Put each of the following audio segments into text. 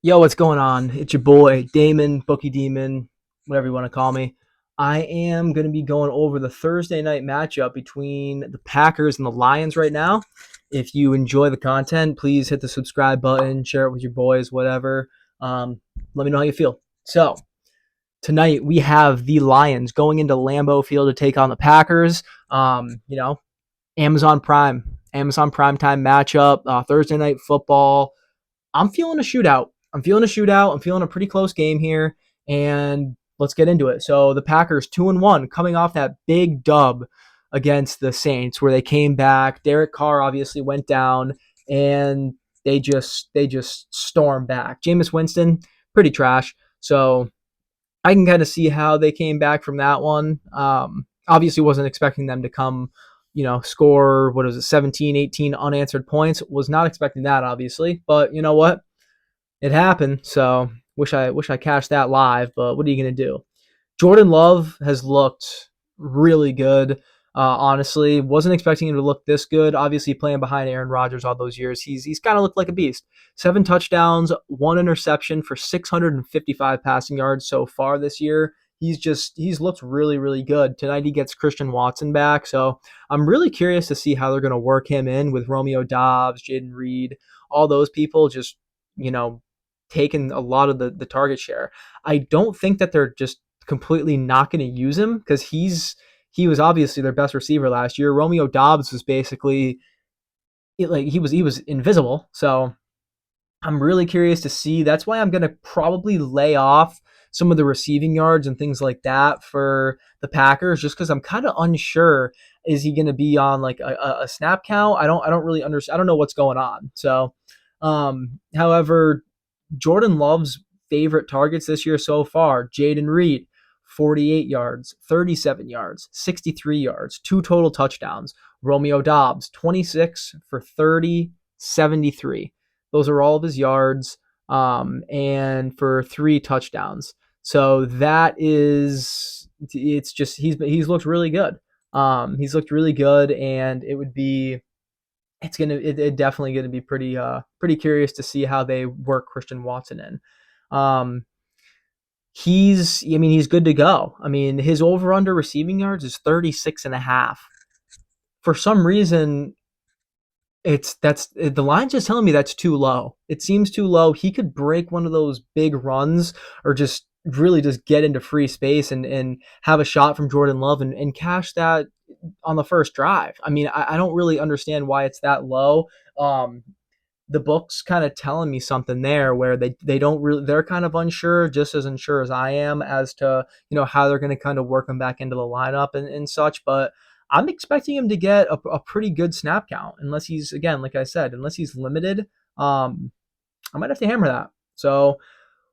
Yo, what's going on? It's your boy, Damon, Bookie Demon, whatever you want to call me. I am going to be going over the Thursday night matchup between the Packers and the Lions right now. If you enjoy the content, please hit the subscribe button, share it with your boys, whatever. Let me know how you feel. So, tonight we have the Lions going into Lambeau Field to take on the Packers. Amazon Prime, Amazon Prime time matchup, Thursday night football. I'm feeling a shootout. I'm feeling a pretty close game here, and let's get into it. So the Packers 2-1, coming off that big dub against the Saints, where they came back. Derek Carr obviously went down, and they just stormed back. Jameis Winston, pretty trash. So I can kind of see how they came back from that one. Obviously, wasn't expecting them to come, score, what is it, 17, 18 unanswered points. Was not expecting that, obviously. But you know what? It happened. So wish I cashed that live, but what are you going to do? Jordan Love has looked really good. Honestly, wasn't expecting him to look this good. Obviously, playing behind Aaron Rodgers all those years, he's kind of looked like a beast. 7 touchdowns, 1 interception for 655 passing yards so far this year. He's looked really really good. Tonight he gets Christian Watson back, so I'm really curious to see how they're going to work him in with Romeo Dobbs, Jaden Reed, all those people just you know taking a lot of the target share. I don't think that they're just completely not going to use him because he was obviously their best receiver last year. Romeo Dobbs was basically like he was invisible. So I'm really curious to see. That's why I'm going to probably lay off some of the receiving yards and things like that for the Packers, just because I'm kind of unsure. Is he going to be on like a snap count? I don't really understand. I don't know what's going on. So, however, Jordan Love's favorite targets this year so far: Jaden Reed, 48 yards, 37 yards, 63 yards, 2 total touchdowns. Romeo Dobbs, 26 for 30, 73. Those are all of his yards, and for 3 touchdowns. So that is, it's just he's looked really good. He's looked really good, and it definitely gonna be pretty curious to see how they work Christian Watson in. Um, he's good to go. I mean, his over under receiving yards is 36 and a half. For some reason, that's the line's just telling me that's too low. It seems too low. He could break one of those big runs or just really just get into free space and have a shot from Jordan Love and cash that on the first drive. I mean, I don't really understand why it's that low. Um, the book's kind of telling me something there where they don't really, they're kind of unsure, just as unsure as I am, as to how they're going to kind of work him back into the lineup and such. But I'm expecting him to get a pretty good snap count, unless he's, again, like I said, unless he's limited. I might have to hammer that. So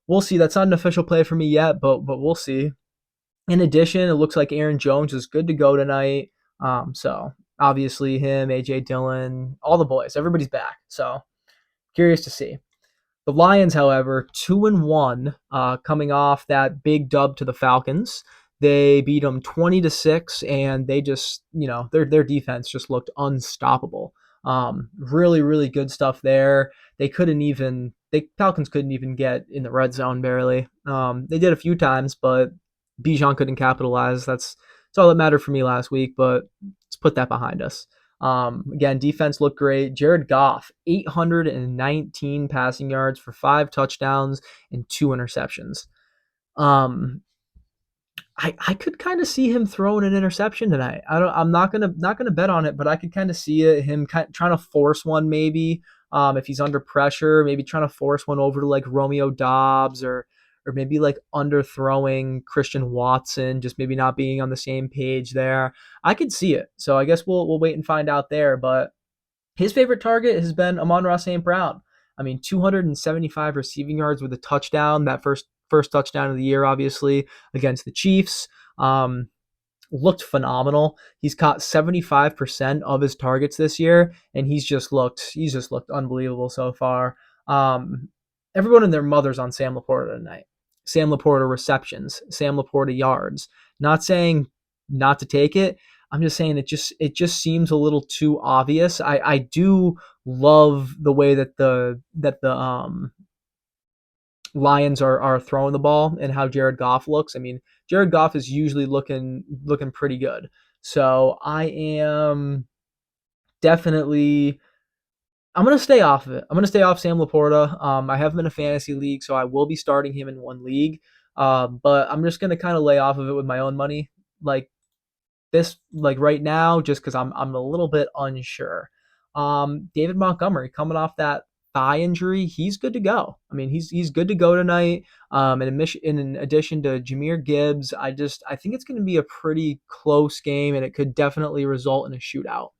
we'll see. That's not an official play for me yet, but we'll see. In addition, it looks like Aaron Jones is good to go tonight. So obviously him, AJ Dillon, all the boys, everybody's back. So curious to see. The Lions, however, 2-1, coming off that big dub to the Falcons. They beat them 20-6, and they just, their defense just looked unstoppable. Really, really good stuff there. Falcons couldn't even get in the red zone barely. They did a few times, but Bijan couldn't capitalize. That's all that mattered for me last week. But let's put that behind us. Again, defense looked great. Jared Goff, 819 passing yards for 5 touchdowns and 2 interceptions. Um, I could kind of see him throwing an interception tonight. I'm not gonna bet on it, but I could kind of see him trying to force one maybe. If he's under pressure, maybe trying to force one over to like Romeo Dobbs or maybe like underthrowing Christian Watson, just maybe not being on the same page there. I could see it. So I guess we'll wait and find out there. But his favorite target has been Amon-Ra St. Brown. I mean, 275 receiving yards with a touchdown. That first touchdown of the year, obviously, against the Chiefs. Looked phenomenal. He's caught 75% of his targets this year, and he's just looked unbelievable so far. Everyone and their mother's on Sam Laporta tonight. Sam Laporta receptions, Sam Laporta yards. Not saying not to take it. I'm just saying it just seems a little too obvious. I do love the way that the Lions are throwing the ball and how Jared Goff looks. I mean, Jared Goff is usually looking pretty good. So I am definitely I'm gonna stay off of it. I'm gonna stay off Sam Laporta. I have him in a fantasy league, so I will be starting him in one league. But I'm just gonna kind of lay off of it with my own money, like this, like right now, just because I'm a little bit unsure. David Montgomery coming off that thigh injury, he's good to go. I mean, he's good to go tonight. In addition to Jahmyr Gibbs, I think it's going to be a pretty close game, and it could definitely result in a shootout.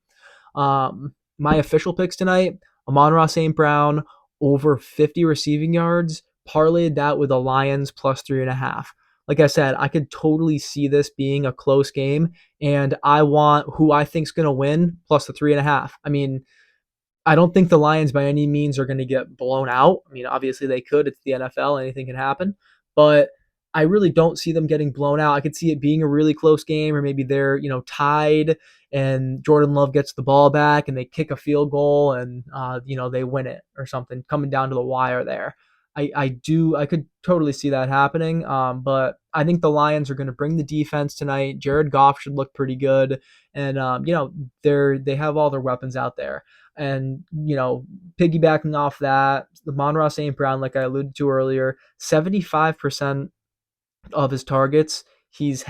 My official picks tonight: Amon-Ra St. Brown over 50 receiving yards. Parlayed that with the Lions plus 3.5. Like I said, I could totally see this being a close game, and I want who I think's going to win plus the 3.5. I mean, I don't think the Lions by any means are going to get blown out. I mean, obviously they could. It's the NFL. Anything can happen. But I really don't see them getting blown out. I could see it being a really close game, or maybe they're, tied and Jordan Love gets the ball back and they kick a field goal and, they win it or something, coming down to the wire there. I could totally see that happening. But I think the Lions are going to bring the defense tonight. Jared Goff should look pretty good. And, they have all their weapons out there. And, piggybacking off that, the Amon-Ra St. Brown, like I alluded to earlier, 75% of his targets he's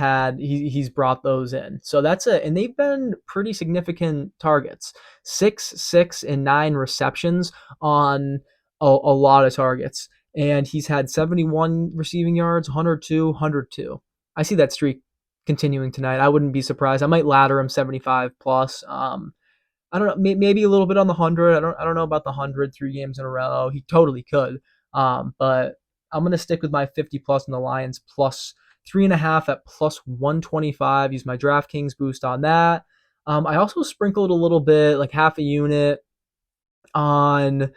brought those in. So and they've been pretty significant targets. 6, 6, and 9 receptions on a lot of targets. And he's had 71 receiving yards, 102, 102. I see that streak continuing tonight. I wouldn't be surprised. I might ladder him 75 plus. I don't know, maybe a little bit on the 100. I don't know about the 100 3 games in a row. He totally could. But I'm gonna stick with my 50 plus in the Lions plus 3.5 at plus 125. Use my DraftKings boost on that. I also sprinkled a little bit, like half a unit, on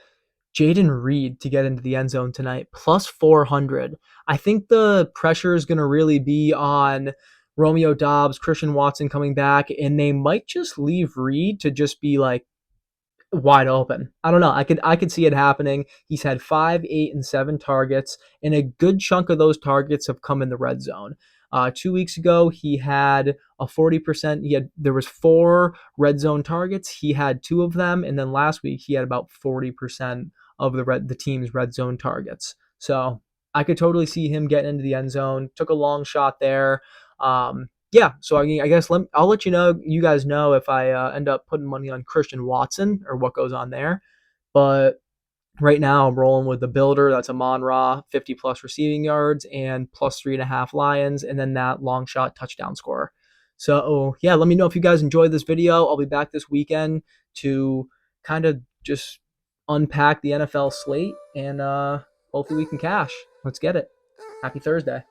Jaden Reed to get into the end zone tonight, plus 400. I think the pressure is going to really be on Romeo Doubs, Christian Watson coming back, and they might just leave Reed to just be like wide open. I don't know. I could see it happening. He's had 5, 8, and 7 targets, and a good chunk of those targets have come in the red zone. 2 weeks ago, he had a 40%. There was 4 red zone targets. He had 2 of them, and then last week he had about 40% of the team's red zone targets. So I could totally see him getting into the end zone. Took a long shot there. Yeah, so I guess I'll let you guys know if I end up putting money on Christian Watson or what goes on there. But right now I'm rolling with the builder. That's Amon-Ra, 50 plus receiving yards and plus 3.5 Lions, and then that long shot touchdown score. So yeah, let me know if you guys enjoyed this video. I'll be back this weekend to kind of just unpack the NFL slate and hopefully we can cash. Let's get it. Happy Thursday.